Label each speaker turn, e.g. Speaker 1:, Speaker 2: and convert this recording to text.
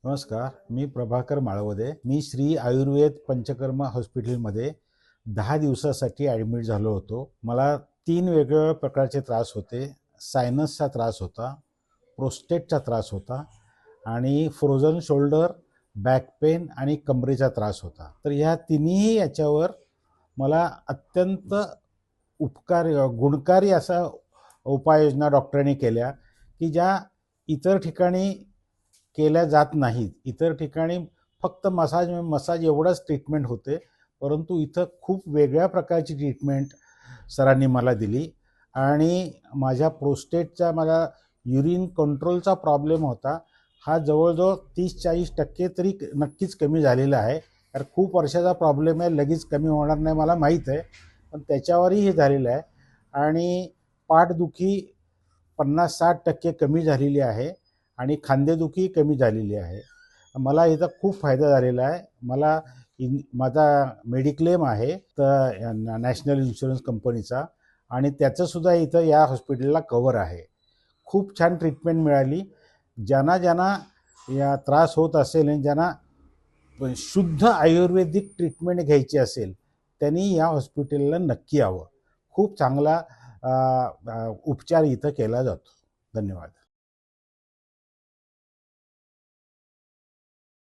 Speaker 1: नमस्कार, मी प्रभाकर माळवदे. मी श्री आयुर्वेद पंचकर्म हॉस्पिटलमध्ये 10 दिवसासाठी ॲडमिट झालो होतो. मला 3 वेगवेगळ्या प्रकारचे त्रास होते. सायनसचा त्रास होता, प्रोस्टेटचा त्रास होता आणि फ्रोझन शोल्डर, बॅक पेन आणि कमरेचा त्रास होता. तर ह्या तिन्ही याच्यावर मला अत्यंत गुणकारी असा उपाययोजना डॉक्टरांनी केल्या, की ज्या इतर ठिकाणी केल्या जात नाहीत. इतर ठिकाणी फक्त मसाज एवढंच ट्रीटमेंट होते, परंतु इथं खूप वेगळ्या प्रकारची ट्रीटमेंट सरांनी मला दिली आणि माझ्या प्रोस्टेटचा मला युरिन कंट्रोलचा प्रॉब्लेम होता. हा जवळजवळ 30-40% तरी नक्कीच कमी झालेला आहे. कारण खूप वर्षाचा प्रॉब्लेम आहे, लगेच कमी होणार नाही मला माहीत आहे, पण त्याच्यावरही हे झालेलं आहे. आणि पाठदुखी 50-60% कमी झालेली आहे आणि खांदेदुखी कमी झालेली आहे. मला याचा खूप फायदा झालेला आहे. माझा मेडिक्लेम आहे तर नॅशनल इन्शुरन्स कंपनीचा, आणि त्याचंसुद्धा इथं या हॉस्पिटलला कव्हर आहे. खूप छान ट्रीटमेंट मिळाली. ज्यांना ज्यांना या त्रास होत असेल आणि ज्यांना शुद्ध आयुर्वेदिक ट्रीटमेंट घ्यायची असेल त्यांनी या हॉस्पिटलला नक्की यावं. खूप चांगला उपचार इथं केला जातो. धन्यवाद.